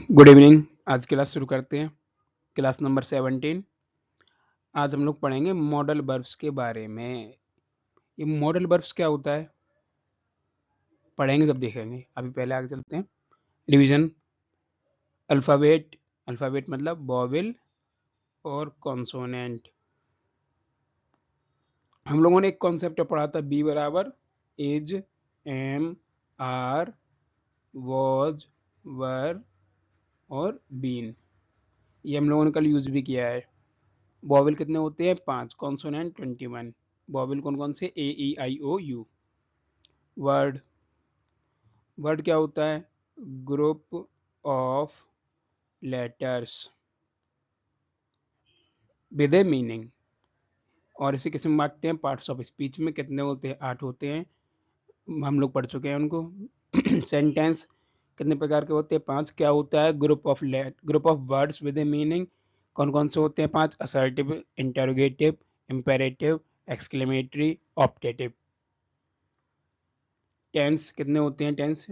Good evening. आज class शुरू करते हैं। Class number 17। आज हम लोग पढ़ेंगे मॉडल वर्ब्स के बारे में। ये मॉडल वर्ब्स क्या होता है पढ़ेंगे जब देखेंगे। अभी पहले आगे चलते हैं। रिवीजन। अल्फ़ाबेट। अल्फ़ाबेट मतलब वॉवेल और कॉन्सोनेंट। हम लोगों ने एक कॉन्सेप्ट पढ़ा था, बी बराबर इज, एम, आर, वॉज, वर और बीन। ये हम लोगों ने कल यूज भी किया है। वॉवेल कितने होते हैं? 5। कॉन्सोनेंट 21। वॉवेल कौन कौन से? ए, ई, आई, ओ, यू। वर्ड। वर्ड क्या होता है? Group of letters with a meaning. और इसे किस में बांटते हैं? पार्ट्स ऑफ स्पीच में। कितने होते हैं? 8 होते हैं, हम लोग पढ़ चुके हैं उनको। सेंटेंस कितने प्रकार के होते हैं? 5। क्या होता है? Group of words with a meaning. कौन कौन से होते हैं? 5। Assertive, interrogative, imperative, exclamatory, optative. Tense कितने होते हैं? टेंस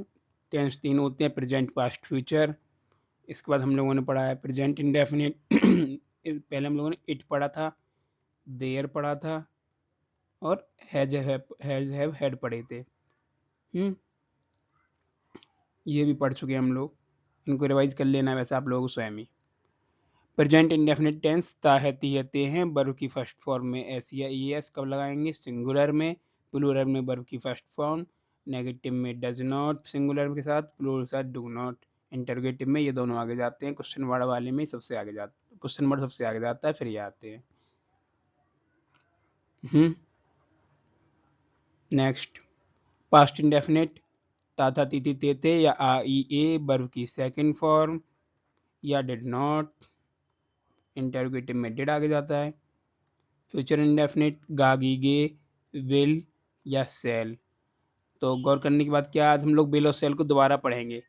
टेंस 3 होते हैं, प्रेजेंट, पास्ट, फ्यूचर। इसके बाद हम लोगों ने पढ़ा है प्रेजेंट इंडेफिनिट। पहले हम लोगों ने इट पढ़ा था, देयर पढ़ा था और हैव हैड पढ़े थे। ये भी पढ़ चुके हैं हम लोग, इनको रिवाइज कर लेना है वैसे आप लोगों को स्वयं ही। प्रेजेंट इंडेफिनिट टेंस ता है, ती है, ते हैं। वर्ब की फर्स्ट फॉर्म में एस या ई एस कब लगाएंगे? सिंगुलर में। प्लूरल में वर्ब की फर्स्ट फॉर्म। नेगेटिव में डज नॉट सिंगुलर के साथ, प्लूरल के साथ डू नॉट। इंटरोगेटिव में ये दोनों आगे जाते हैं, क्वेश्चन वर्ड वाले में सबसे आगे जाते, क्वेश्चन वर्ड सबसे आगे जाता है, फिर ये आते हैं। नेक्स्ट, पास्ट इंडेफिनिट ता था, ती थी, ते थे या आ ई ए वर्ब की सेकंड फॉर्म या डिड नॉट। इंटरोगेटिव में डिड आगे जाता है। फ्यूचर इंडेफिनिट गा, गी, गे, विल या सेल। तो गौर करने के बाद क्या, आज हम लोग विल और सेल को दोबारा पढ़ेंगे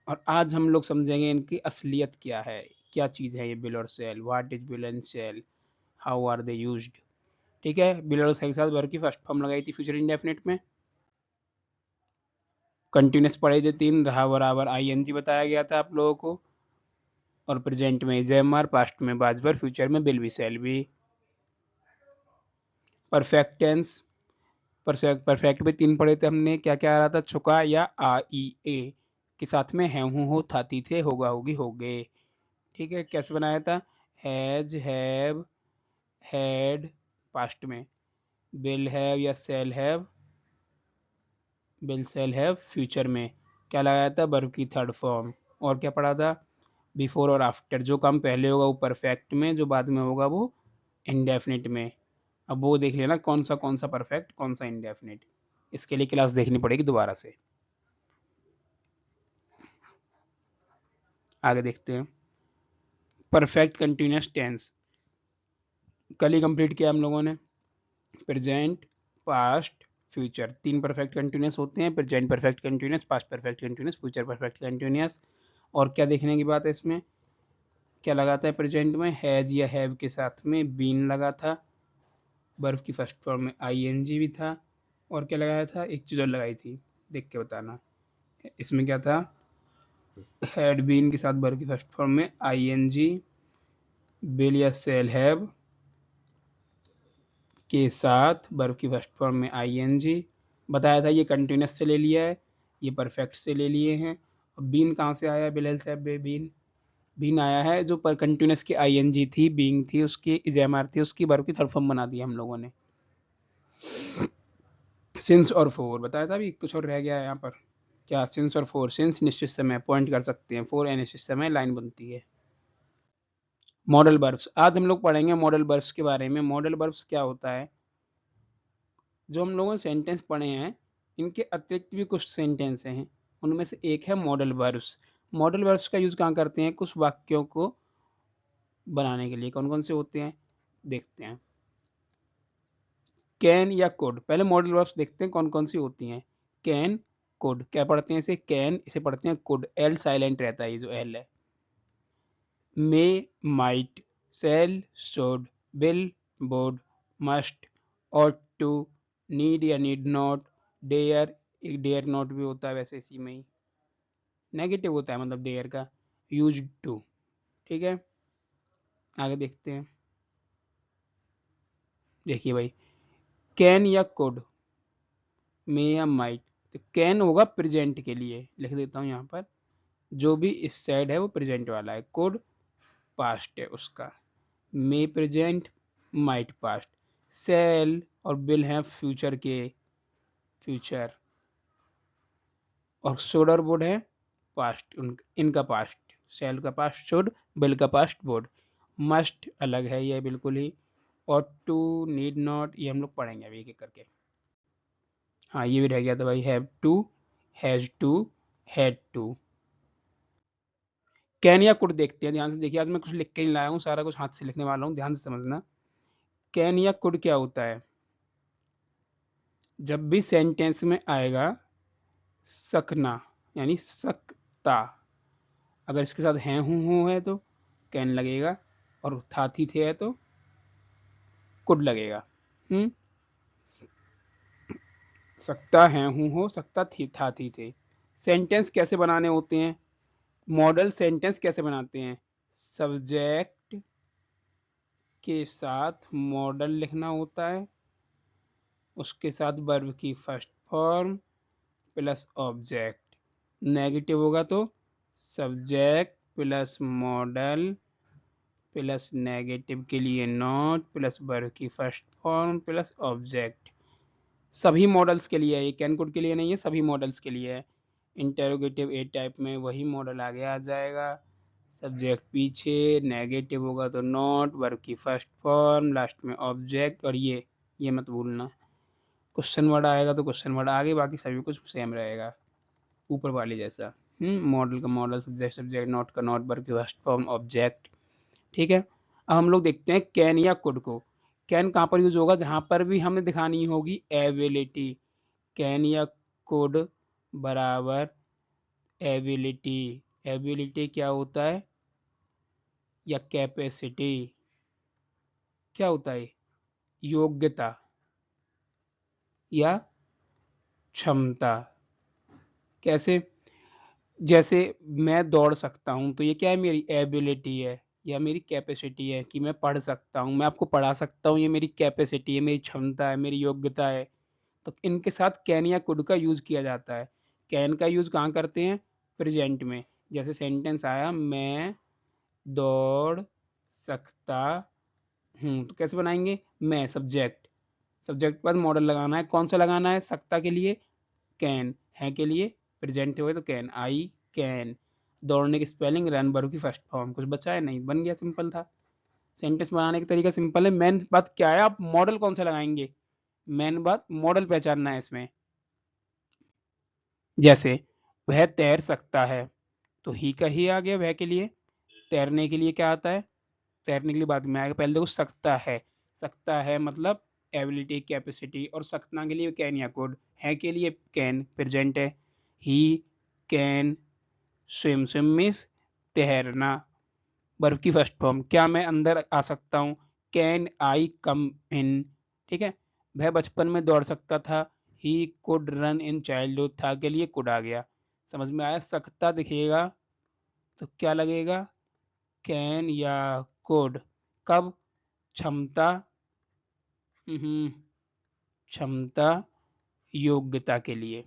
और आज हम लोग समझेंगे इनकी असलियत क्या है, क्या चीज़ है ये विल और shall. What is will and shall, how are they used. ठीक है। विल और सेल के साथ वर्ब की फर्स्ट फॉर्म लगाई थी फ्यूचर इंडेफिनिट में। कंटिन्यूस पढ़े थे 3, रहा बराबर आई एन जी बताया गया था आप लोगों को। और प्रेजेंट में इज एम आर, पास्ट में बाज वर, फ्यूचर में will be shall be. Perfect tense, perfect में 3 पढ़े थे हमने। क्या क्या आ रहा था? छुका या आ ई ए के साथ में है, हूँ, हो, था, थी, थे, होगा, होगी, हो गए। ठीक है। कैसे बनाया था? हैज, हैव, हैड पास्ट में। विल हैव या shall have, will shall have future में। क्या लगाया था? वर्ब की थर्ड फॉर्म। और क्या पढ़ा था? बिफोर और आफ्टर। जो काम पहले होगा वो परफेक्ट में, जो बाद में होगा वो इंडेफिनिट में। अब वो देख लेना कौन सा परफेक्ट, कौन सा इंडेफिनिट। इसके लिए क्लास देखनी पड़ेगी दोबारा से। आगे देखते हैं। परफेक्ट कंटिन्यूस टेंस कल ही कंप्लीट किया हम लोगों ने। Present, past, future, 3 perfect continuous होते हैं। Present perfect continuous, past perfect continuous, future perfect continuous. और क्या देखने की बात है इसमें? क्या लगाता है प्रेजेंट में? हैज या हैव के साथ में बीन लगा था। वर्ब की फर्स्ट फॉर्म में आई एन जी भी था। और क्या लगाया था? एक चीज़ और लगाई थी, देख के बताना। इसमें क्या था? हैड बीन के साथ वर्ब की फर्स्ट फॉर्म में आई एन जी, विल या सेल हैव के साथ वर्ब की फर्स्ट फॉर्म में आई एन जी। बताया था ये कंटिन्यूस से ले लिया है, ये परफेक्ट से ले लिए हैं। और बीन कहाँ से आया? बिल साहब बीन, बीन आया है जो पर कंटिन्यूस की आई एन जी थी, बीइंग थी उसकी, इजेमआर थी उसकी, वर्ब की थर्ड फॉर्म बना दी हम लोगों ने। सिंस और फोर बताया था, अभी कुछ और रह गया है यहाँ पर। क्या? सिंस और फोर। सिंस निश्चित समय पॉइंट कर सकते हैं, फोर अनिश्चित समय लाइन बनती है। मॉडल वर्ब्स आज हम लोग पढ़ेंगे मॉडल वर्ब्स के बारे में। मॉडल वर्ब्स क्या होता है? जो हम लोगों ने सेंटेंस पढ़े हैं इनके अतिरिक्त भी कुछ सेंटेंस हैं, उनमें से एक है मॉडल वर्ब्स। मॉडल वर्ब्स का यूज कहाँ करते हैं? कुछ वाक्यों को बनाने के लिए। कौन कौन से होते हैं देखते हैं। कैन या कुड। पहले मॉडल वर्ब्स देखते हैं कौन कौन सी होती हैं। Can, could. क्या पढ़ते हैं इसे? कैन, इसे पढ़ते हैं कुड। एल साइलेंट रहता है, ये जो एल है। May, might, shall, should, will, would, must, ought to, need या नीड नॉट, डेयर, एक डेयर नॉट भी होता है वैसे इसी में ही, नेगेटिव होता है मतलब डेयर का। Used to. ठीक है, आगे देखते हैं। देखिए भाई, कैन या कुड, मे या माइट। तो कैन होगा प्रेजेंट के लिए, लिख देता हूँ यहाँ पर, जो भी इस साइड है वो प्रेजेंट वाला है। कुड पास्ट है उसका, मे प्रेजेंट, माइट पास्ट। सेल और बिल हैं फ्यूचर के, फ्यूचर। और शुड और वुड है पास्ट, इनका पास्ट। सेल का पास्ट शुड, बिल का पास्ट वुड। मस्ट अलग है ये बिल्कुल ही। और टू, नीड नॉट, ये हम लोग पढ़ेंगे अभी एक एक करके। हाँ ये भी रह गया था भाई, have to, has to, had to. Can या कुड देखते हैं, ध्यान से देखिए। आज मैं कुछ लिख के नहीं लाया हूँ, सारा कुछ हाथ से लिखने वाला हूँ, ध्यान से समझना। कैन या कुड क्या होता है? जब भी सेंटेंस में आएगा सकना, यानी सकता, अगर इसके साथ हैं हूँ है तो कैन लगेगा, और था थी थे है तो कुड लगेगा। सकता है हूँ हो, सकता थी था थी थे। सेंटेंस कैसे बनाने होते हैं? मॉडल सेंटेंस कैसे बनाते हैं? सब्जेक्ट के साथ मॉडल लिखना होता है, उसके साथ वर्ब की first form plus object. Negative होगा तो subject plus model plus negative के लिए नॉट प्लस वर्ब की फर्स्ट फॉर्म प्लस ऑब्जेक्ट। सभी मॉडल्स के लिए है ये, कैन कुड के लिए नहीं है, सभी मॉडल्स के लिए है। इंटेरोगेटिव ए टाइप में वही मॉडल आगे आ जाएगा, सब्जेक्ट पीछे, नेगेटिव होगा तो नॉट, वर्ब की फर्स्ट फॉर्म, लास्ट में ऑब्जेक्ट। और ये मत भूलना, क्वेश्चन वर्ड आएगा तो क्वेश्चन वर्ड आगे, बाकी सभी कुछ सेम रहेगा ऊपर वाले जैसा। मॉडल का मॉडल, सब्जेक्ट सब्जेक्ट, नॉट का नॉट, वर्ब की फर्स्ट फॉर्म, ऑब्जेक्ट। ठीक है, अब हम लोग देखते हैं कैन या कुड को। कैन कहाँ पर यूज होगा? जहां पर भी हमें दिखानी होगी एबिलिटी। कैन या कुड बराबर एबिलिटी। एबिलिटी क्या होता है? या कैपेसिटी क्या होता है? योग्यता या क्षमता। कैसे? जैसे मैं दौड़ सकता हूँ तो ये क्या है? मेरी एबिलिटी है या मेरी कैपेसिटी है कि मैं पढ़ सकता हूँ, मैं आपको पढ़ा सकता हूँ, ये मेरी कैपेसिटी है, मेरी क्षमता है, मेरी योग्यता है। तो इनके साथ कैन या कुड का यूज किया जाता है। कैन का यूज कहाँ करते हैं? प्रेजेंट में। जैसे सेंटेंस आया, मैं दौड़ सकता हूँ, तो कैसे बनाएंगे? मैं सब्जेक्ट, सब्जेक्ट पर मॉडल लगाना है। कौन सा लगाना है? सकता के लिए कैन, है के लिए प्रेजेंट हुए तो कैन, आई कैन। दौड़ने की स्पेलिंग रन, वर्ब की फर्स्ट फॉर्म। कुछ बचा है? नहीं, बन गया, सिंपल था। सेंटेंस बनाने का तरीका सिंपल है। मेन बात क्या है, आप मॉडल कौन सा लगाएंगे? मेन बात मॉडल पहचानना है इसमें। जैसे वह तैर सकता है, तो ही का ही आ गया वह के लिए। तैरने के लिए क्या आता है? तैरने के लिए बाद में आएगा, पहले देखो सकता है। सकता है मतलब एबिलिटी, कैपेसिटी। और सकना के लिए कैन या कुड, है के लिए कैन, प्रेजेंट है। He can swim, swim means तैरना, वर्ब की फर्स्ट फॉर्म। क्या मैं अंदर आ सकता हूँ? कैन आई कम इन। ठीक है, वह बचपन में दौड़ सकता था, he could run in childhood. था के लिए कुड आ गया। समझ में आया? सकता दिखेगा तो क्या लगेगा? कैन या कुड। कब? क्षमता, क्षमता, योग्यता के लिए।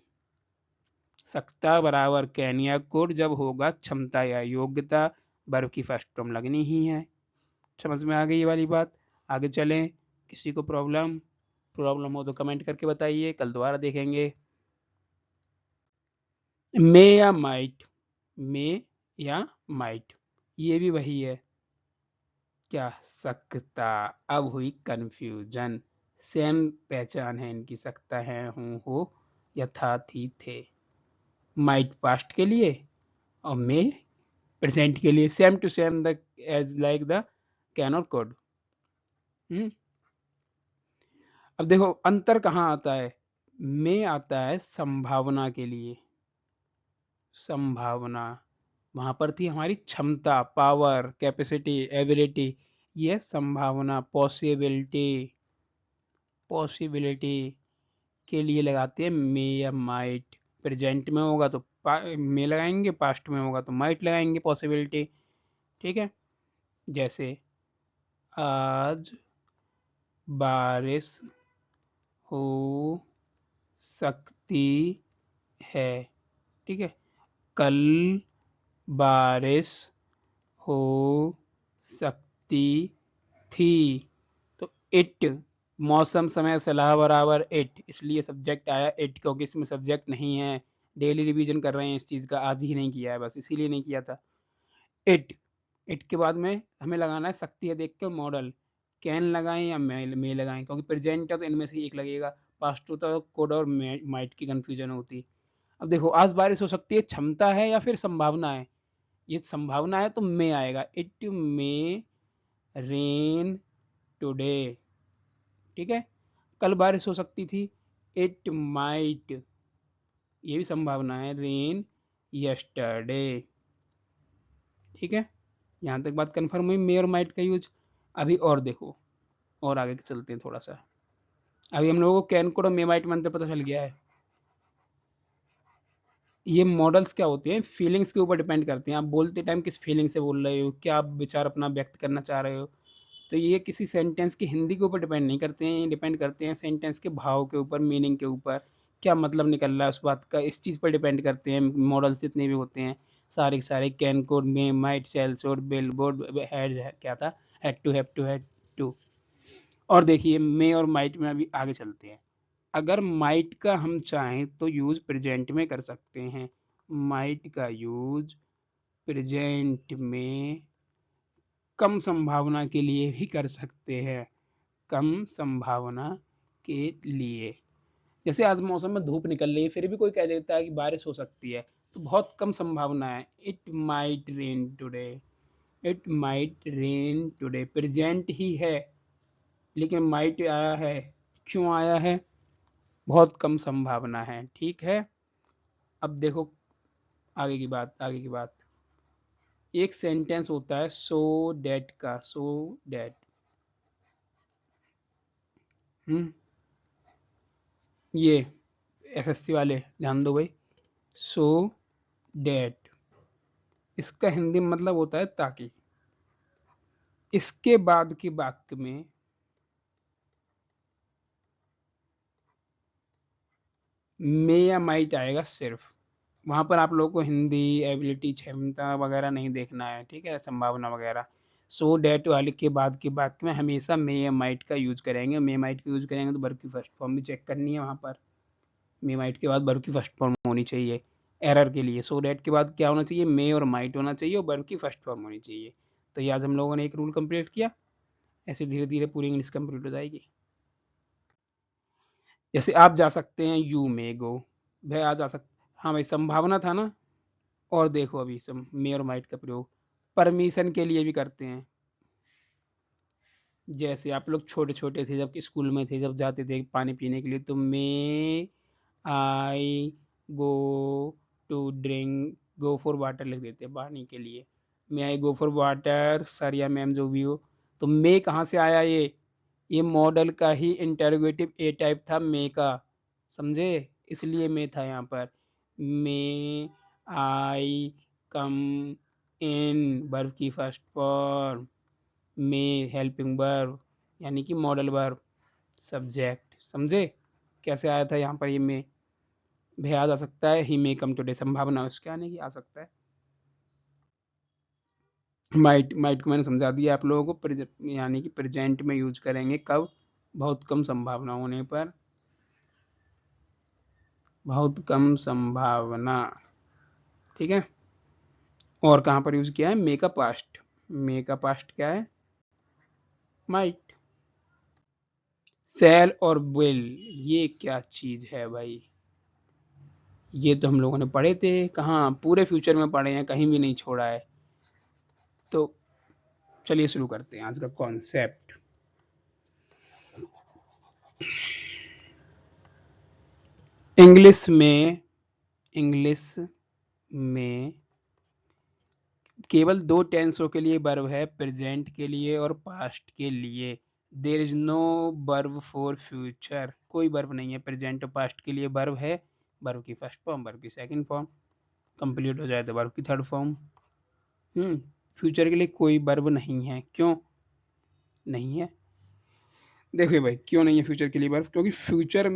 सकता बराबर कैन या कुड जब होगा क्षमता या योग्यता, वर्ब की फर्स्ट फॉर्म लगनी ही है। समझ में आ गई ये वाली बात? आगे चलें। किसी को प्रॉब्लम प्रॉब्लम हो तो कमेंट करके बताइए, कल दोबारा देखेंगे। मे या माइट, मे या माइट, ये भी वही है। क्या? सकता। अब हुई कंफ्यूजन। सेम पहचान है इनकी, सकता है हूँ हो या था थी थे। माइट पास्ट के लिए और मे प्रेजेंट के लिए, same to same the as like the can और कुड। अब देखो अंतर कहाँ आता है? में आता है संभावना के लिए। संभावना, वहां पर थी हमारी क्षमता, पावर, कैपेसिटी, एबिलिटी। ये संभावना, पॉसिबिलिटी। पॉसिबिलिटी के लिए लगाते हैं मे या माइट। प्रेजेंट में होगा तो में लगाएंगे, पास्ट में होगा तो माइट लगाएंगे, पॉसिबिलिटी। ठीक है, जैसे आज बारिश हो सकती है। ठीक है, कल बारिश हो सकती थी। तो इट, मौसम समय सलाह बराबर इट, इसलिए सब्जेक्ट आया इट, क्योंकि इसमें सब्जेक्ट नहीं है। डेली रिवीजन कर रहे हैं इस चीज़ का, आज ही नहीं किया है बस, इसीलिए नहीं किया था। इट, इट के बाद में हमें लगाना है सकती है देख के मॉडल, कैन लगाएं या मे लगाएं, क्योंकि प्रेजेंट है तो इनमें से एक लगेगा। पास्ट होता तो कोड और माइट की कंफ्यूजन होती। अब देखो, आज बारिश हो सकती है क्षमता है या फिर संभावना है? ये संभावना है तो मे आएगा, इट मे रेन टुडे। ठीक है, कल बारिश हो सकती थी, इट माइट, ये भी संभावना है, रेन यस्टरडे। ठीक है, यहाँ तक बात कंफर्म हुई मे और माइट का यूज। अभी और देखो, और आगे चलते हैं थोड़ा सा। अभी हम लोगों को कैन कोड और मे माइट में अंतर पता चल गया है। ये मॉडल्स क्या होते हैं, फीलिंग्स के ऊपर डिपेंड करते हैं। आप बोलते टाइम किस फीलिंग से बोल रहे हो, क्या आप विचार अपना व्यक्त करना चाह रहे हो। तो ये किसी सेंटेंस की हिंदी के ऊपर डिपेंड नहीं करते हैं, डिपेंड करते हैं सेंटेंस के भाव के ऊपर, मीनिंग के ऊपर, क्या मतलब निकल रहा है उस बात का, इस चीज़ पर डिपेंड करते हैं मॉडल्स जितने भी होते हैं सारे के सारे। Can could, may, might, shall और बिल बोर्ड, हैड, क्या था, had to, have to, had to. और देखिए मे और माइट में अभी आगे चलते हैं। अगर माइट का हम चाहें तो यूज प्रेजेंट में कर सकते हैं। माइट का यूज प्रेजेंट में कम संभावना के लिए भी कर सकते हैं, कम संभावना के लिए। जैसे आज मौसम में धूप निकल रही है, फिर भी कोई कह देता है कि बारिश हो सकती है, तो बहुत कम संभावना है, it might rain today. It might rain today present ही है, लेकिन माइट आया है, क्यों आया है, बहुत कम संभावना है। ठीक है, अब देखो आगे की बात, आगे की बात। एक सेंटेंस होता है सो डैट का, सो डैट, ये एसएससी वाले ध्यान दो भाई। सो डैट, इसका हिंदी में मतलब होता है ताकि। इसके बाद के वाक्य में मे या माइट आएगा सिर्फ। वहां पर आप लोगों को हिंदी, एबिलिटी, क्षमता वगैरह नहीं देखना है, ठीक है, संभावना वगैरह। सो डैट वाले के बाद के वाक्य में हमेशा मे या माइट का यूज करेंगे। मे माइट का यूज करेंगे तो वर्ब की फर्स्ट फॉर्म भी चेक करनी है वहां पर। मे माइट के बाद वर्ब की फर्स्ट फॉर्म होनी चाहिए एरर के लिए। सो डैट के बाद क्या होना चाहिए, मे और माइट होना चाहिए और वर्ब की फर्स्ट फॉर्म होनी चाहिए। तो ये आज हम लोगों ने एक रूल कंप्लीट किया। ऐसे धीरे धीरे पूरी इंग्लिश कंप्लीट हो जाएगी। जैसे आप जा सकते हैं, यू मे गो, वह आ जा सकते, हाँ भाई संभावना था ना। और देखो अभी मे और माइट का प्रयोग परमिशन के लिए भी करते हैं। जैसे आप लोग छोटे छोटे थे, जब स्कूल में थे, जब जाते थे पानी पीने के लिए, तो may I go to drink, go for water लिख देते हैं पानी के लिए। May I go for water sir या मैम जो भी हो। तो मे कहाँ से आया, ये मॉडल का ही इंटरोगेटिव ए टाइप था मे का, समझे, इसलिए मे था यहाँ पर। मे आई कम इन, वर्ब की फर्स्ट फॉर्म। मे हेल्पिंग वर्ब, यानी कि मॉडल वर्ब, सब्जेक्ट, समझे कैसे आया था यहाँ पर। ये मे भी आ जा सकता है, ही मे कम टुडे, संभावना उसके आने की आ सकता है। माइट, माइट को मैंने समझा दिया आप लोगों को, यानी कि प्रेजेंट में यूज करेंगे कब, बहुत कम संभावना होने पर, बहुत कम संभावना। ठीक है, और कहाँ पर यूज किया है, मे का पास्ट। मे का पास्ट क्या है, माइट। सेल और विल, ये क्या चीज है भाई, ये तो हम लोगों ने पढ़े थे, कहाँ पूरे फ्यूचर में पढ़े हैं, कहीं भी नहीं छोड़ा है। तो चलिए शुरू करते हैं आज का कॉन्सेप्ट। इंग्लिश में केवल दो टेंसों के लिए वर्ब है, प्रेजेंट के लिए और पास्ट के लिए। There is no verb for future, कोई वर्ब नहीं है प्रेजेंट और पास्ट के लिए। वर्ब है वर्ब की फर्स्ट फॉर्म, वर्ब की सेकंड फॉर्म। कंप्लीट हो जाए तो वर्ब की थर्ड फॉर्म। फ्यूचर के लिए कोई वर्ब नहीं है, क्यों नहीं है? देखिए भाई, क्यों नहीं है फ्यूचर के लिए वर्ब? क्योंकि फ्यूचर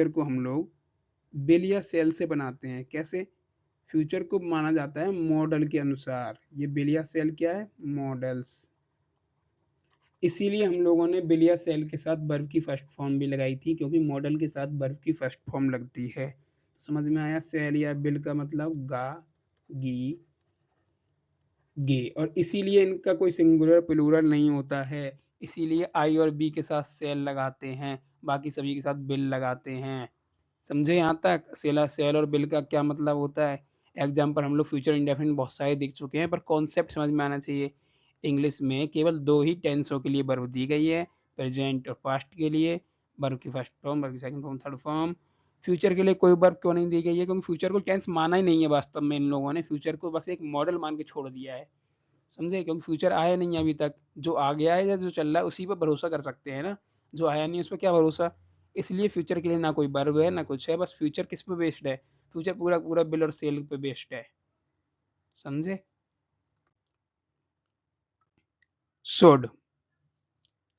को हम लोग बिल या सेल से बनाते हैं। कैसे? फ्यूचर को माना जाता है मॉडल के अनुसार। ये बिल या सेल क्या है? मॉडल्स। इसीलिए हम लोगों ने बिल या सेल के साथ वर्ब की फर्स्ट फॉर्म भी लगाई थी, क्योंकि मॉडल के साथ वर्ब की फर्स्ट फॉर्म लगती है। समझ में आया? सेल या बिल का मतलब गा, गी, गे। और इसीलिए इनका कोई सिंगुलर प्लूरल नहीं होता है। इसीलिए आई और बी के साथ सेल लगाते हैं, बाकी सभी के साथ बिल लगाते हैं। समझे यहाँ तक? सेल और बिल का क्या मतलब होता है? एग्जाम्पल हम लोग फ्यूचर इंडेफिनिट बहुत सारे देख चुके हैं, पर कॉन्सेप्ट समझ में आना चाहिए। इंग्लिश में केवल 2 ही टेंसों के लिए वर्ब दी गई है, प्रेजेंट और पास्ट के लिए। वर्ब की फर्स्ट फॉर्म, वर्ब की second form, third form. Future के लिए कोई वर्ब क्यों नहीं दी गई है? क्योंकि फ्यूचर को टेंस माना ही नहीं है वास्तव में। इन लोगों ने फ्यूचर को बस एक मॉडल मान के छोड़ दिया है। समझे? क्योंकि फ्यूचर आया नहीं अभी तक। जो आ गया है या जो चल रहा है उसी पर भरोसा कर सकते हैं ना। जो आया नहीं उस पर क्या भरोसा? इसलिए फ्यूचर के लिए ना कोई वर्ब है ना कुछ है। बस फ्यूचर किस पे बेस्ड है? फ्यूचर पूरा पूरा बिल और सेल पे बेस्ड है। समझे? शुड,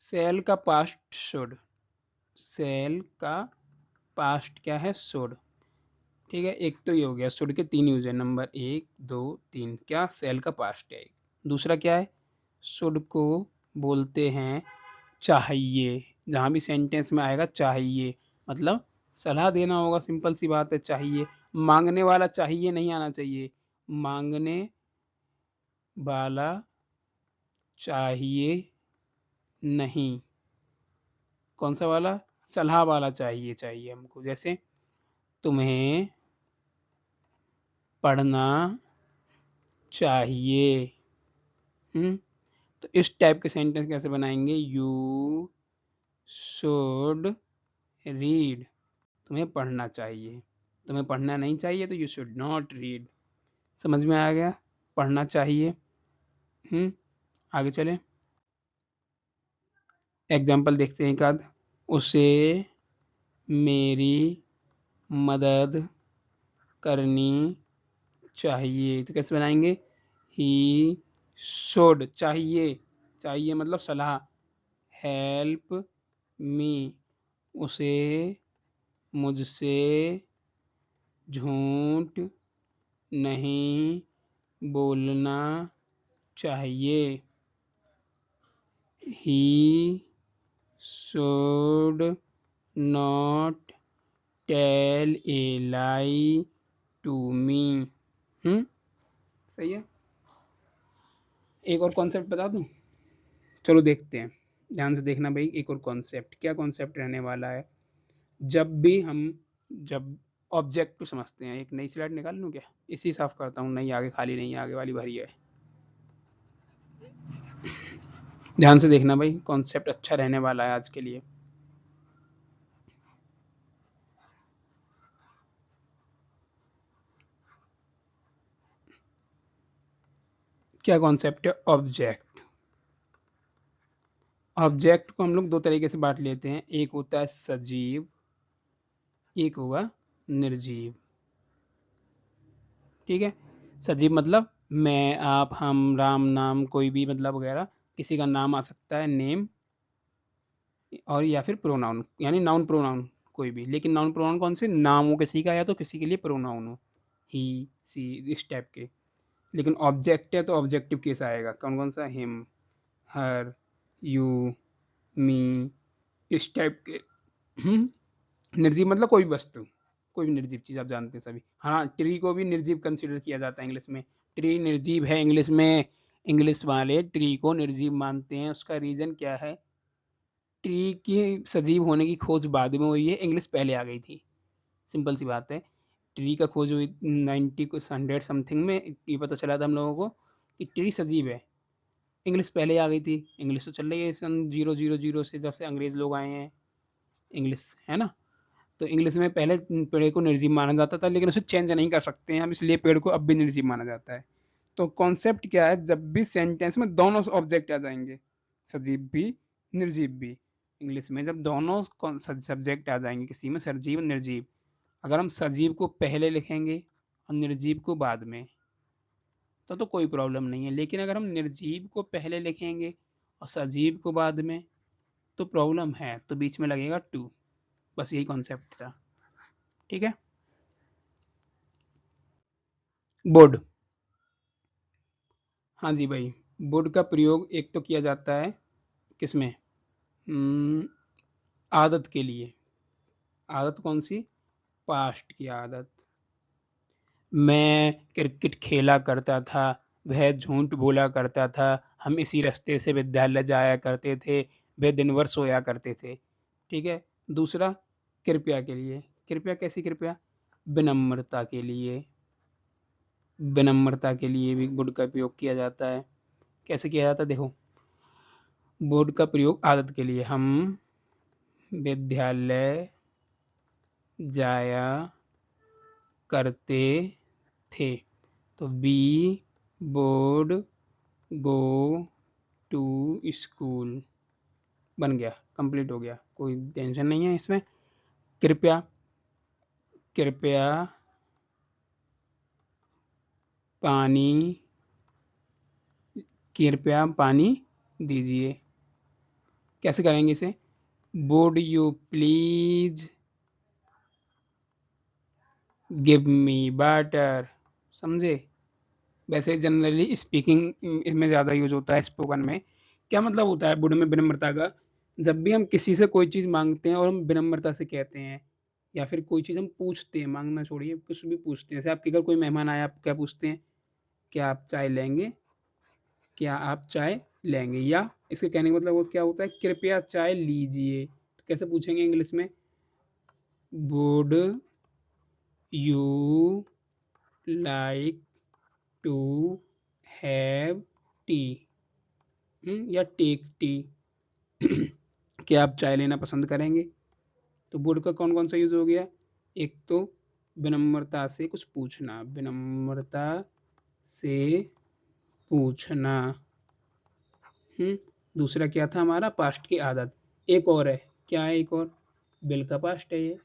सेल का पास्ट शुड। सेल का पास्ट क्या है? शुड। ठीक है, एक तो ये हो गया। शुड के 3 यूज है। नंबर 1, 2, 3 क्या? सेल का पास्ट है। दूसरा क्या है? शुड को बोलते हैं चाहिए। जहाँ भी सेंटेंस में आएगा चाहिए, मतलब सलाह देना होगा। सिंपल सी बात है, चाहिए। मांगने वाला चाहिए नहीं आना चाहिए। मांगने वाला चाहिए नहीं। कौन सा वाला? सलाह वाला चाहिए। चाहिए हमको। जैसे तुम्हें पढ़ना चाहिए। तो इस टाइप के सेंटेंस कैसे बनाएंगे? You should read. तुम्हें पढ़ना चाहिए। तुम्हें पढ़ना नहीं चाहिए तो यू शुड नॉट रीड। समझ में आ गया? पढ़ना चाहिए। आगे चले, एग्जाम्पल देखते हैं एक आध। उसे मेरी मदद करनी चाहिए। तो कैसे बनाएंगे? ही शुड, चाहिए। चाहिए मतलब सलाह। हेल्प मी, उसे मुझसे झूठ नहीं बोलना चाहिए। He should not tell a lie to me. सही है। एक और कॉन्सेप्ट बता दूं? चलो देखते हैं। ध्यान से देखना भाई। एक और कॉन्सेप्ट, क्या कॉन्सेप्ट रहने वाला है? जब ऑब्जेक्ट को समझते हैं। एक नई स्लाइड निकाल लूं क्या? इसी साफ करता हूँ। नहीं, आगे खाली नहीं है, आगे वाली भरी है। ध्यान से देखना भाई, कॉन्सेप्ट अच्छा रहने वाला है आज के लिए। क्या कॉन्सेप्ट है? ऑब्जेक्ट। ऑब्जेक्ट को हम लोग 2 तरीके से बांट लेते हैं। एक होता है सजीव, एक होगा निर्जीव। ठीक है? सजीव मतलब मैं, आप, हम, राम, नाम, कोई भी मतलब वगैरह किसी का नाम आ सकता है, नेम, और या फिर प्रोनाउन, यानी नाउन प्रोनाउन कोई भी। लेकिन नाउन प्रोनाउन कौन से? नाम हो किसी का या तो किसी के लिए प्रोनाउन हो, ही, सी, इस टाइप के। लेकिन ऑब्जेक्ट है तो ऑब्जेक्टिव केस आएगा। कौन कौन सा? हिम, हर, यू, मी, इस टाइप के। निर्जीव मतलब कोई भी वस्तु, कोई भी निर्जीव चीज। आप जानते हैं सभी। हाँ, ट्री को भी निर्जीव कंसिडर किया जाता है इंग्लिश में। ट्री निर्जीव है इंग्लिश में। इंग्लिश वाले ट्री को निर्जीव मानते हैं। उसका रीजन क्या है? ट्री की सजीव होने की खोज बाद में हुई है, इंग्लिश पहले आ गई थी। सिंपल सी बात है। ट्री का खोज हुई 90 कुछ 100 समथिंग में। ये पता चला था हम लोगों को कि ट्री सजीव है। इंग्लिश पहले आ गई थी। इंग्लिश तो चल रही है सन 000 से, जब से अंग्रेज लोग आए हैं। इंग्लिश है ना। तो इंग्लिश में पहले पेड़ को निर्जीव माना जाता था, लेकिन उसे चेंज नहीं कर सकते हैं हम, इसलिए पेड़ को अब भी निर्जीव माना जाता है। तो कॉन्सेप्ट क्या है? जब भी सेंटेंस में दोनों ऑब्जेक्ट आ जाएंगे, सजीव भी निर्जीव भी, इंग्लिश में जब दोनों सब्जेक्ट आ जाएंगे किसी में, सजीव निर्जीव, अगर हम सजीव को पहले लिखेंगे और निर्जीव को बाद में, तो कोई प्रॉब्लम नहीं है। लेकिन अगर हम निर्जीव को पहले लिखेंगे और सजीव को बाद में तो प्रॉब्लम है, तो बीच में लगेगा टू। बस यही कॉन्सेप्ट था। ठीक है। बोर्ड। हाँ जी भाई, बोर्ड का प्रयोग एक तो किया जाता है किसमें, आदत के लिए। आदत कौन सी, पास्ट की आदत। मैं क्रिकेट खेला करता था, वह झूठ बोला करता था, हम इसी रास्ते से विद्यालय जाया करते थे, वह दिन भर सोया करते थे। ठीक है। दूसरा, कृपया के लिए। कृपया कैसी कृपया, विनम्रता के लिए। विनम्रता के लिए भी वुड का प्रयोग किया जाता है। कैसे किया जाता है देखो, वुड का प्रयोग आदत के लिए, हम विद्यालय जाया करते थे, तो we would go to school. बन गया, कंप्लीट हो गया, कोई टेंशन नहीं है इसमें। कृपया, कृपया पानी, कृपया पानी दीजिए। कैसे करेंगे इसे, would you please give me water. समझे। वैसे जनरली स्पीकिंग इसमें ज़्यादा यूज होता है, स्पोकन में क्या मतलब होता है वुड में विनम्रता का, जब भी हम किसी से कोई चीज़ मांगते हैं और हम विनम्रता से कहते हैं, या फिर कोई चीज़ हम पूछते हैं, मांगना छोड़िए, कुछ भी पूछते हैं, जैसे आपके घर कोई मेहमान आया, आप क्या पूछते हैं, क्या आप चाय लेंगे, क्या आप चाय लेंगे, या इसके कहने का मतलब वो क्या होता है, कृपया चाय लीजिए। तो कैसे पूछेंगे इंग्लिश में, would you like to have tea, या टेक टी। क्या आप चाय लेना पसंद करेंगे। तो वुड का कौन कौन सा यूज हो गया, एक तो विनम्रता से कुछ पूछना, विनम्रता से पूछना। दूसरा क्या था हमारा, पास्ट की आदत। एक और है, क्या है एक और, बिल का पास्ट है ये,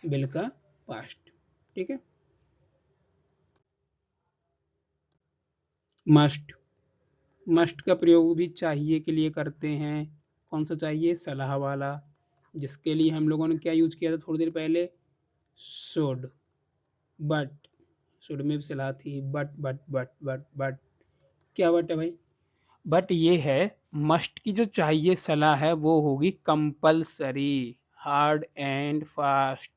बिल का पास्ट। ठीक है। मस्ट। मस्ट का प्रयोग भी चाहिए के लिए करते हैं। कौन सा चाहिए, सलाह वाला, जिसके लिए हम लोगों ने क्या यूज किया था थोड़ी देर पहले, शुड। बट, शुड में भी सलाह थी, बट क्या बट है भाई, बट ये है, मस्ट की जो चाहिए सलाह है वो होगी कंपलसरी, हार्ड एंड फास्ट,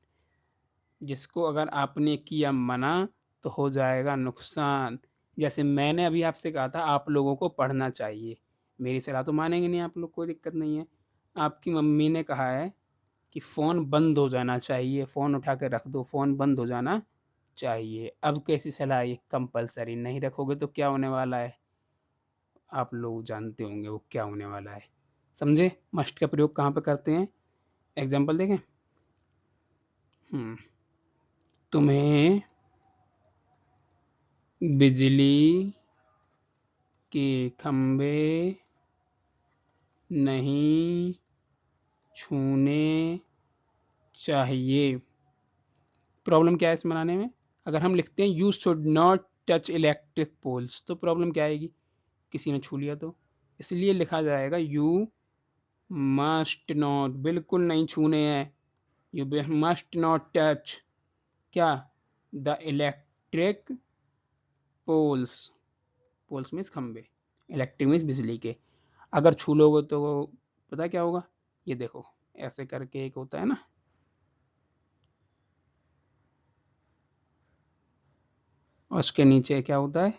जिसको अगर आपने किया मना तो हो जाएगा नुकसान। जैसे मैंने अभी आपसे कहा था आप लोगों को पढ़ना चाहिए, मेरी सलाह तो मानेंगे नहीं आप लोग, कोई दिक्कत नहीं है। आपकी मम्मी ने कहा है कि फ़ोन बंद हो जाना चाहिए, फ़ोन उठा के रख दो, फ़ोन बंद हो जाना चाहिए। अब कैसी सलाह, ये कंपलसरी, नहीं रखोगे तो क्या होने वाला है, आप लोग जानते होंगे वो क्या होने वाला है। समझे मस्ट का प्रयोग कहाँ पे करते हैं, एग्जाम्पल देखें। तुम्हें बिजली के खंभे नहीं छूने चाहिए। प्रॉब्लम क्या है इस बनाने में, अगर हम लिखते हैं you should not touch electric poles, तो प्रॉब्लम क्या आएगी, किसी ने छू लिया तो, इसलिए लिखा जाएगा यू मस्ट नॉट, बिल्कुल नहीं छूने हैं, यू मस्ट नॉट टच क्या, the electric poles, poles means खंबे, इलेक्ट्रिक मीन्स बिजली के। अगर छू लोगे तो पता क्या होगा, ये देखो ऐसे करके एक होता है ना, और उसके नीचे क्या होता है,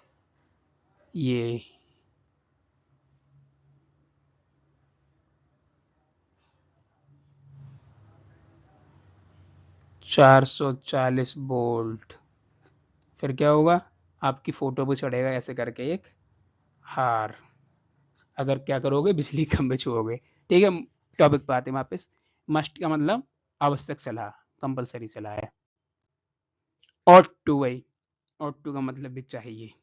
ये 440 वोल्ट। फिर क्या होगा, आपकी फोटो पे चढ़ेगा ऐसे करके एक हार, अगर क्या करोगे, बिजली खंभे छुओगे। ठीक है, टॉपिक पे आते हैं वापस। मस्ट का मतलब आवश्यक सलाह, कंपलसरी सलाह है। ऑट टू भाई, ऑट टू का मतलब भी चाहिए,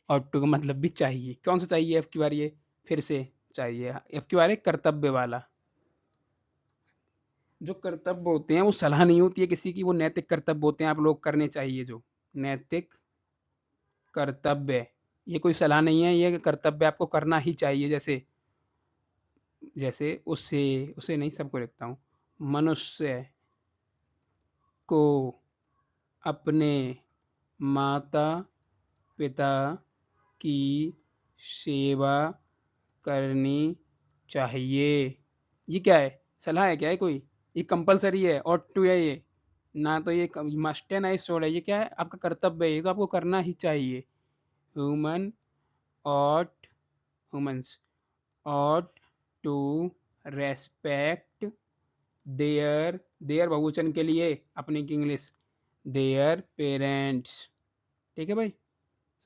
ऑट टू का मतलब भी चाहिए, कौन सा चाहिए, अब की बार ये फिर से चाहिए, अब की बार कर्तव्य वाला। जो कर्तव्य होते हैं वो सलाह नहीं होती है किसी की, वो नैतिक कर्तव्य होते हैं, आप लोग करने चाहिए जो नैतिक कर्तव्य। ये कोई सलाह नहीं है, ये कर्तव्य आपको करना ही चाहिए। जैसे जैसे उसे उसे नहीं सबको लिखता हूँ, मनुष्य को अपने माता पिता की सेवा करनी चाहिए। ये क्या है, सलाह है क्या है कोई? ये कंपलसरी है, ऑट टू है ये, ना तो ये मस्ट है ना ये शोड है। ये क्या है, आपका कर्तव्य है, ये तो आपको करना ही चाहिए। Human ought humans ought to respect there there बहुवचन के लिए अपने की इंग्लिश देयर पेरेंट्स। ठीक है भाई,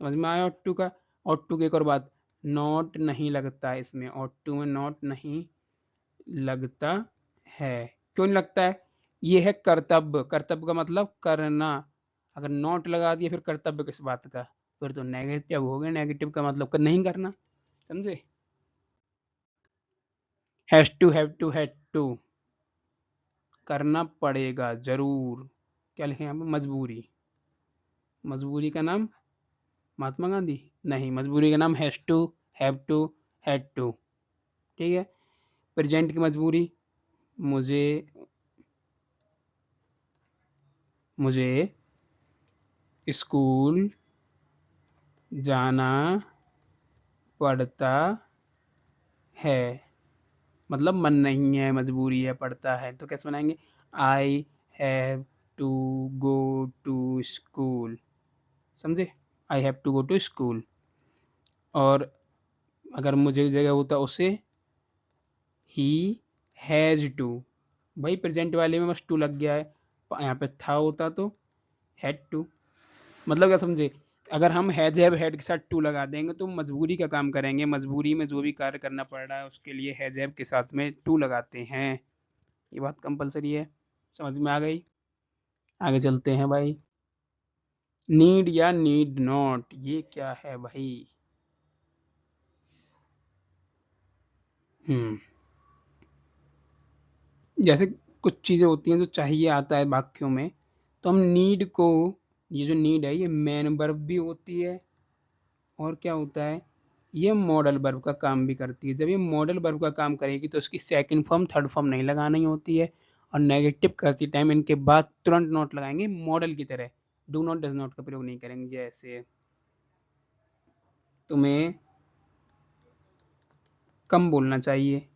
समझ में आया ऑट टू का। ऑट टू की एक और बात, नॉट नहीं लगता है इसमें, ऑट टू में नॉट नहीं लगता है। क्यों नहीं लगता है? ये है कर्तव्य, कर्तव्य का मतलब करना। अगर नॉट लगा दिया फिर कर्तव्य किस बात का, फिर तो नेगेटिव हो गया। नेगेटिव का मतलब कर नहीं करना, समझे? हैव टू करना पड़ेगा जरूर। क्या लिखे यहाँ पे, मजबूरी। मजबूरी का नाम महात्मा गांधी? नहीं, मजबूरी का नाम has to, have to, had to. ठीक है। प्रेजेंट की मजबूरी, मुझे मुझे स्कूल जाना पड़ता है, मतलब मन नहीं है, मजबूरी है, पड़ता है, तो कैसे बनाएंगे? I have to go to school. समझे? I have to go to school. और अगर मुझे जगह होता उसे, ही हैज टू। भाई प्रेजेंट वाले में बस टू लग गया है, यहाँ पे था होता तो हैड टू। मतलब क्या समझे? अगर हम हैज हैव हैड के साथ टू लगा देंगे तो मजबूरी का काम करेंगे, मजबूरी में जो भी कार्य करना पड़ रहा है उसके लिए हैज हैव के साथ में टू लगाते हैं। ये बात कंपलसरी है, समझ में आ गई? आगे चलते हैं भाई। नीड या नीड नॉट, ये क्या है भाई? हम्म जैसे कुछ चीज़ें होती हैं जो चाहिए आता है वाक्यों में, तो हम नीड को, ये जो नीड है ये मेन वर्ब भी होती है, और क्या होता है, ये मॉडल वर्ब का काम भी करती है। जब ये मॉडल वर्ब का काम करेगी तो उसकी सेकंड फॉर्म थर्ड फॉर्म नहीं लगानी होती है, और नेगेटिव करती टाइम इनके बाद तुरंत नोट लगाएंगे मॉडल की तरह, डू नॉट डज नॉट का प्रयोग नहीं करेंगे। जैसे तुम्हें कम बोलना चाहिए,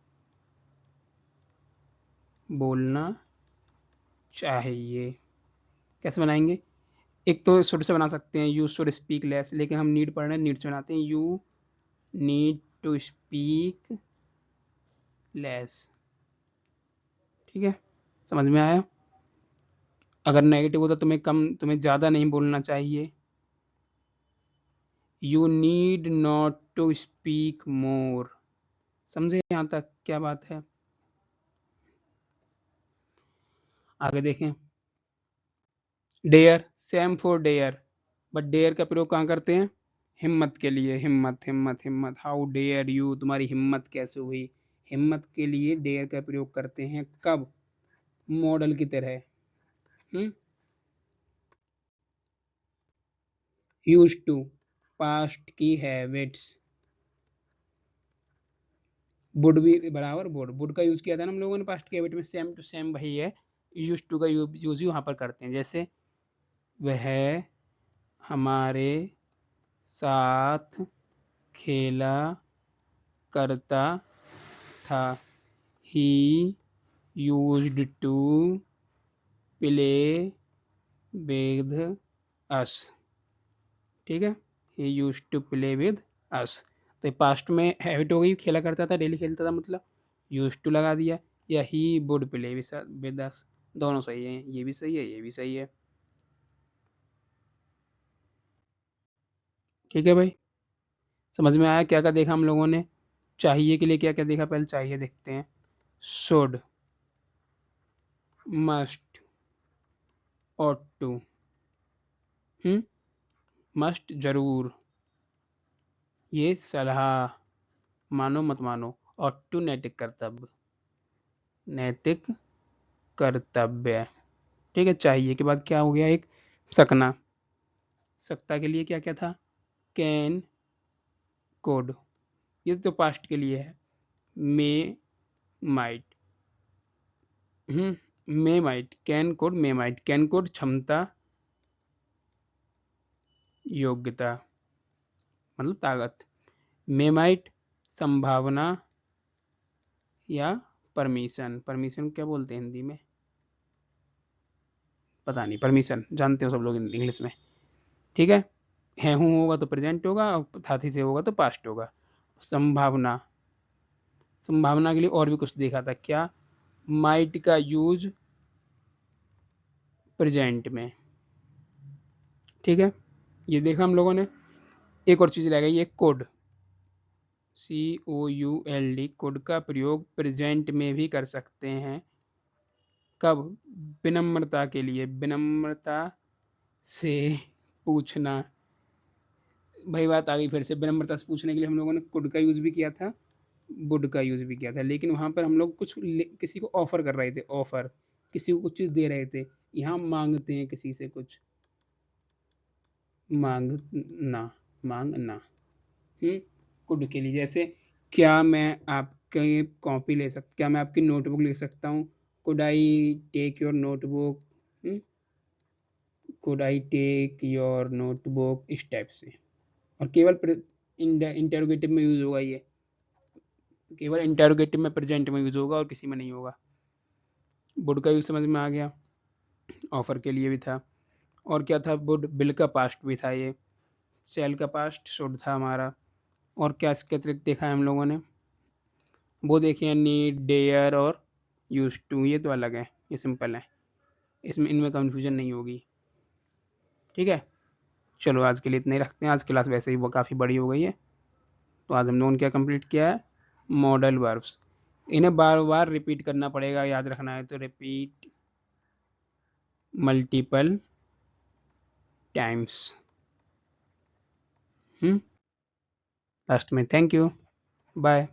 बोलना चाहिए। कैसे बनाएंगे? एक तो शुड से बना सकते हैं, यू शुड स्पीक लेस, लेकिन हम नीड पढ़ रहे हैं, नीड से बनाते हैं, you need to speak less. ठीक है, समझ में आया? अगर नेगेटिव होता तुम्हें ज़्यादा नहीं बोलना चाहिए, you need not to speak more. समझे यहाँ तक क्या बात है? आगे देखें। Dare, same for dare, but dare का प्रयोग कहाँ करते हैं? हिम्मत के लिए, हिम्मत हिम्मत हिम्मत, हाउ डेयर यू, तुम्हारी हिम्मत कैसे हुई। हिम्मत के लिए डेयर का प्रयोग करते हैं, कब? मॉडल की तरह। यूज टू, पास्ट की हैबिट्स। वुड भी बराबर वुड का यूज किया था ना हम लोगों ने पास्ट की हैबिट में, सेम टू सेम वही है। यूज टू का यूज वहां पर करते हैं। जैसे वह हमारे साथ खेला करता था, he used to play with us. ठीक है, he used to play with us. तो पास्ट में हैबिट हो गई, खेला करता था, डेली खेलता था, मतलब यूज टू लगा दिया, या ही वुड प्ले विद अस। दोनों सही है, ये भी सही है, ये भी सही है। ठीक है भाई, समझ में आया क्या क्या देखा हम लोगों ने? चाहिए के लिए क्या क्या देखा, पहले चाहिए देखते हैं। Should, must, ought to, must जरूर, ये सलाह, मानो मत मानो, ought टू नैतिक कर्तव्य, नैतिक कर्तव्य, ठीक है। चाहिए के बाद क्या हो गया, एक सकना, सकता के लिए क्या क्या था, कैन, कोड, ये तो पास्ट के लिए है। May, might, may might, can could, may might, can could क्षमता, योग्यता मतलब ताकत, मे माइट संभावना या परमिशन, परमिशन क्या बोलते हैं हिंदी में, पता नहीं, परमिशन जानते हो सब लोग इंग्लिश में, ठीक है हूँ होगा तो प्रेजेंट होगा और थाती से होगा तो पास्ट होगा। संभावना, संभावना के लिए और भी कुछ देखा था क्या, माइट का यूज प्रेजेंट में, ठीक है, ये देखा हम लोगों ने। एक और चीज़ रह गई, ये कोड, COULD, कोड का प्रयोग प्रेजेंट में भी कर सकते हैं, कब, विनम्रता के लिए, विनम्रता से पूछना, भाई बात आ गई फिर से, विनम्रता से पूछने के लिए हम लोगों ने कुड का यूज़ भी किया था, वुड का यूज़ भी किया था, लेकिन वहाँ पर हम लोग कुछ किसी को ऑफर कर रहे थे, ऑफर, किसी को कुछ चीज़ दे रहे थे, यहाँ मांगते हैं किसी से कुछ, मांगना, मांगना, कुड के लिए जैसे, क्या मैं आपकी कॉपी ले सकता, क्या मैं आपकी नोटबुक ले सकता हूँ, could I take your notebook, could I take your notebook, इस टाइप से। और केवल इंटेरोगेटिव में यूज़ होगा ये, केवल इंटेरोगेटिव में प्रेजेंट में यूज़ होगा और किसी में नहीं होगा। वुड का यूज़ समझ में आ गया, ऑफर के लिए भी था, और क्या था, वुड, बिल का पास्ट भी था ये, सेल का पास्ट शुड था हमारा, और क्या इसके अतिरिक्त देखा है हम लोगों ने, वो देखिए नीड, डेयर और यूज टू, ये तो अलग है, ये सिंपल है, इसमें इनमें कंफ्यूजन नहीं होगी, ठीक है। चलो आज के लिए इतना ही रखते हैं, आज क्लास वैसे ही वो काफ़ी बड़ी हो गई है। तो आज हम लोगों ने क्या कंप्लीट किया है, मॉडल वर्ब्स, इन्हें बार बार रिपीट करना पड़ेगा, याद रखना है तो रिपीट मल्टीपल टाइम्स। लास्ट में थैंक यू, बाय।